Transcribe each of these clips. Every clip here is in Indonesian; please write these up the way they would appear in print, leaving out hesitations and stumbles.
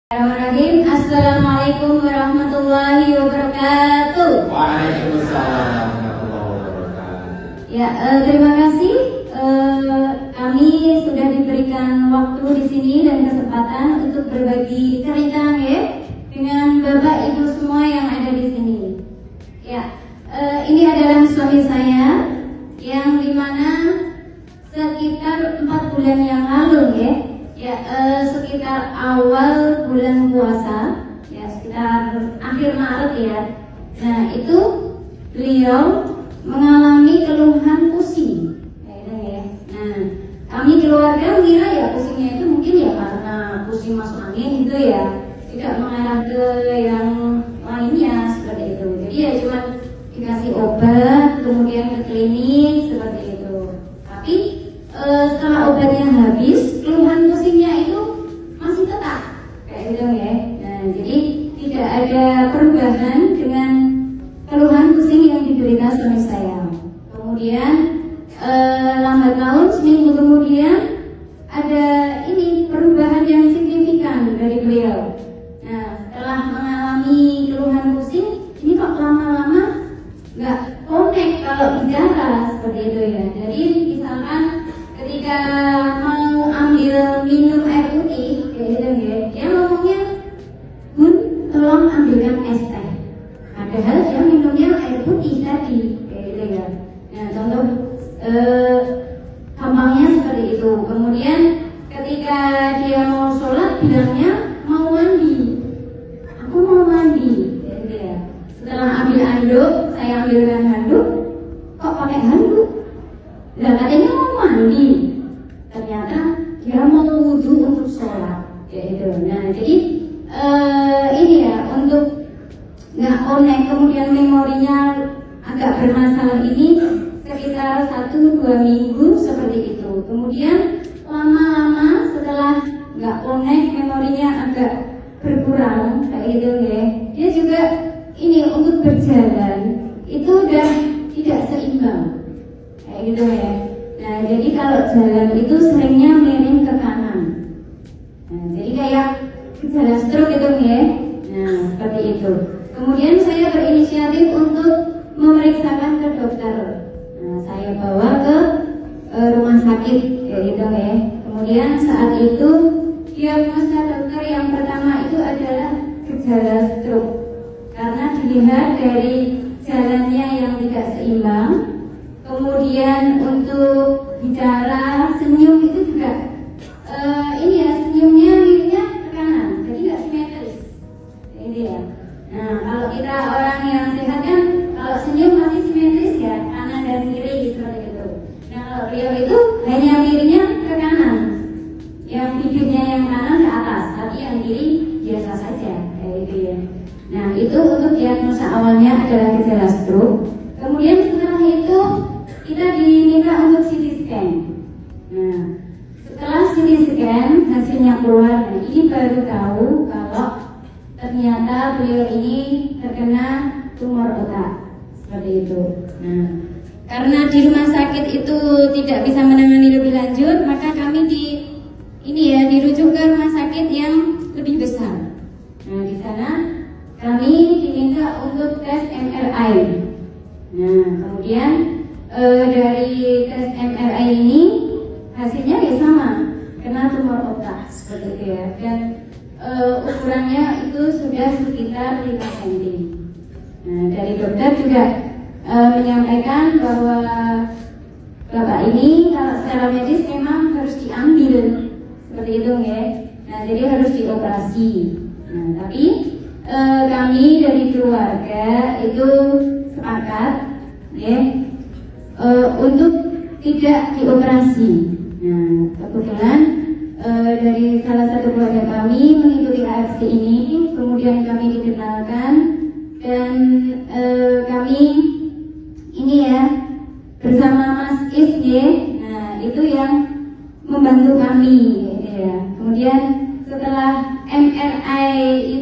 Bismillahirrahmanirrahim. Assalamualaikum warahmatullahi wabarakatuh. Waalaikumsalam warahmatullahi wabarakatuh. Ya, terima kasih. Kami sudah diberikan waktu di sini dan kesempatan untuk berbagi cerita ya dengan Bapak Ibu semua yang ada di sini. Ya, ini adalah suami saya yang dimana sekitar 4 bulan yang lalu sekitar awal bulan puasa, ya sekitar akhir Maret ya. Nah itu beliau mengalami keluhan pusing, ya. Nah kami keluarga mengira ya pusingnya itu mungkin ya karena pusing masuk angin gitu ya, tidak mengarah ke yang lainnya seperti itu. Jadi ya cuma dikasih obat, kemudian ke klinik seperti itu. Tapi setelah obatnya habis, keluhan pusingnya itu masih tetap kayak gitu ya. Nah, jadi tidak ada perubahan dengan keluhan pusing yang diderita suami saya. Kemudian lambat laun seminggu kemudian ada ini perubahan yang signifikan dari beliau. Nah, setelah mengalami keluhan pusing, ini kok lama-lama nggak connect kalau bicara seperti itu ya. Jadi misalkan ketika mau ambil minum air putih kayak gitu ya, dia ngomongnya Bun, tolong ambilkan es teh, padahal dia minumnya air putih tadi kayak gitu ya. Nah contoh gampangnya seperti itu. Kemudian ketika dia mau sholat bilangnya mau mandi, aku mau mandi kayak gitu ya. Setelah ambil handuk, saya ambilkan handuk, kok pakai handuk? Lah katanya mau mandi, ternyata dia mau wudhu untuk sholat, kayak gitu. Nah jadi ini ya untuk nggak connect, kemudian memorinya agak bermasalah ini sekitar 1-2 minggu seperti itu. Kemudian lama-lama setelah nggak connect, memorinya agak berkurang kayak gitu ya. Dia juga ini untuk berjalan itu udah tidak seimbang kayak gitu ya. Nah jadi kalau jalan itu seringnya miring ke kanan. Nah jadi kayak gejala stroke itu ya. Nah seperti itu. Kemudian saya berinisiatif untuk memeriksakan ke dokter. Nah saya bawa ke rumah sakit kayak gitu ya. Kemudian saat itu diagnosa dokter yang pertama itu adalah gejala stroke, karena dilihat dari jalannya yang tidak seimbang. Kemudian untuk bicara, senyum itu juga ini ya, senyumnya miringnya ke kanan, jadi nggak simetris. Ini ya. Nah kalau kita orang yang sehat kan kalau senyum pasti simetris ya, kanan dan kiri seperti itu. Nah kalau beliau itu hanya miringnya ke kanan, yang bibirnya yang kanan ke atas, tapi yang kiri biasa saja kayak gitu ya. Nah itu untuk diagnosa awalnya adalah gejala stroke. Kemudian setelah itu kita diminta untuk CT scan. Nah, setelah CT scan hasilnya keluar, nah ini baru tahu kalau ternyata beliau ini terkena tumor otak seperti itu. Nah, karena di rumah sakit itu tidak bisa menangani lebih lanjut, maka kami dirujuk ke rumah sakit yang lebih besar. Nah, di sana kami diminta untuk tes MRI. Nah, kemudian dari tes MRI ini hasilnya ya sama, kena tumor otak seperti itu ya. Dan ukurannya itu sudah sekitar 5 cm. Nah, dari dokter juga menyampaikan bahwa bapak ini kalau secara medis memang harus diambil seperti itu ya. Nah, jadi harus dioperasi. Nah, tapi kami dari keluarga itu sepakat ya untuk tidak dioperasi. Nah kebetulan dari salah satu keluarga kami mengikuti AFC ini, kemudian kami dikenalkan dan kami ini ya bersama Mas Is ya. Nah itu yang membantu kami ya. Kemudian setelah MRI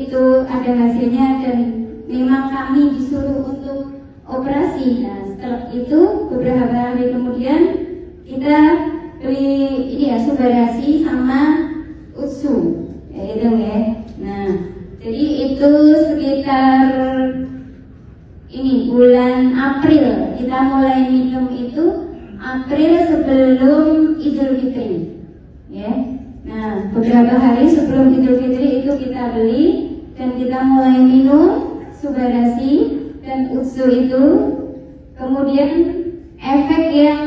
itu ada hasilnya dan memang kami disuruh untuk operasi. Nah setelah itu beberapa hari kemudian kita beli ini ya subardasi sama utsu, ya itu ya. Nah itu sekitar ini bulan April. Kita mulai minum itu April sebelum Idul Fitri, ya. Nah, beberapa hari sebelum Idul Fitri itu kita beli dan kita mulai minum Subarasi dan Utsu itu. Kemudian efek yang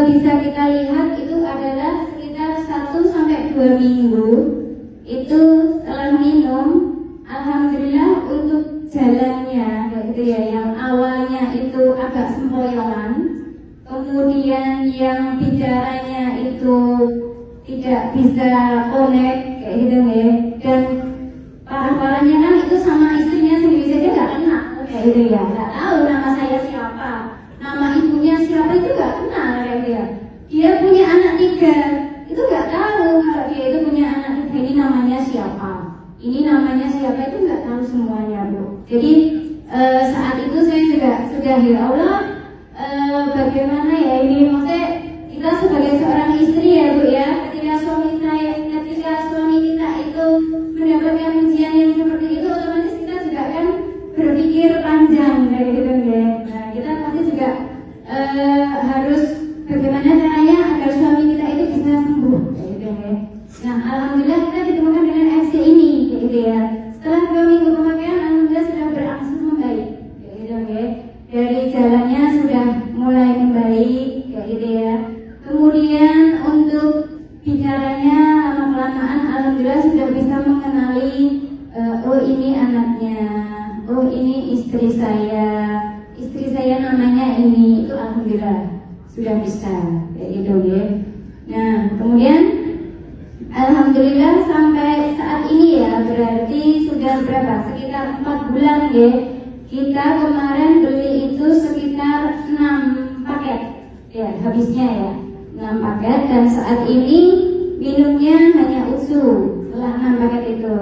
bisa kita lihat itu adalah sekitar 1-2 minggu itu setelah minum, alhamdulillah untuk jalannya gitu ya, yang awalnya itu agak sempoyongan, kemudian yang bicaranya itu tidak bisa connect kayak gitu ya, dan parah-parahnya kan itu sama istrinya sendiri saja nggak kenal kayak gitu ya, nggak tahu nama saya siapa, nama ibunya siapa itu nggak kenal kayak dia. Dia punya anak 3 itu nggak tahu kalau dia itu punya anak 3, ini namanya siapa, ini namanya siapa itu nggak tahu semuanya, Bu. Jadi saat itu saya juga sudah, ya Allah, bagaimana ya ini, maksudnya kita sebagai seorang istri ya Bu ya, ketika suami kita itu mendapatkan ujian yang seperti itu, otomatis kita juga kan berpikir panjang kayak gitu ya. Nah, kita pasti juga harus bagaimana caranya agar suami kita itu bisa sembuh kayak gitu ya. Nah, alhamdulillah kita ditemukan dengan FC ini kayak gitu ya. Setelah 2 minggu pemakaian, alhamdulillah sudah berangsur membaik kayak gitu ya. Dari jalannya sudah mulai membaik kayak gitu ya. Kemudian untuk bicaranya lama-kelamaan alhamdulillah sudah bisa mengenali, oh ini anaknya, oh ini istri saya namanya ini, itu alhamdulillah sudah bisa kayak gitu ya. Nah, kemudian alhamdulillah sampai saat ini ya, berarti sudah berapa? Sekitar 4 bulan ya. Kita kemarin beli itu sekitar 6 paket ya, habisnya ya 6 paket, dan saat ini minumnya hanya Utsu setelah 6 paket itu.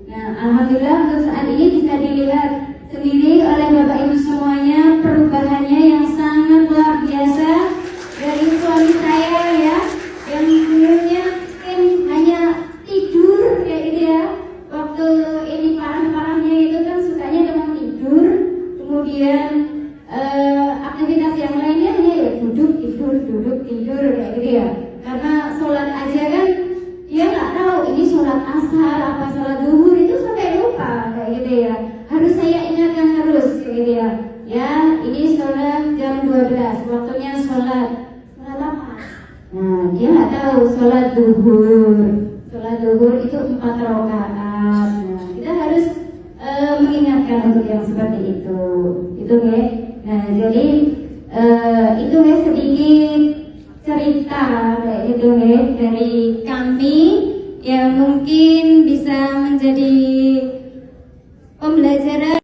Nah, alhamdulillah untuk saat ini bisa dilihat sendiri oleh Bapak Ibu semuanya perubahannya yang sangat luar biasa dari suami saya ya, yang dulunya mungkin hanya tidur kayak gitu ya. Waktu ini parah-parahnya itu kan sukanya cuma tidur, kemudian aktivitas yang lainnya hanya ya duduk tidur kayak gitu ya. Karena sholat aja kan dia nggak tahu ini sholat asar apa sholat zuhur, itu sampai lupa kayak gitu ya. Harus saya ingatkan terus kayak gitu ya. Ya, ini sholat jam 12, waktunya sholat apa? Nah, dia nggak tahu sholat zuhur. Sholat zuhur itu 4 rakaat. Nah, kita harus mengingatkan untuk yang seperti itu. Itu ya. Nah, jadi itu ya sedikit cerita kayak gitu ya dari kami yang mungkin bisa menjadi pembelajaran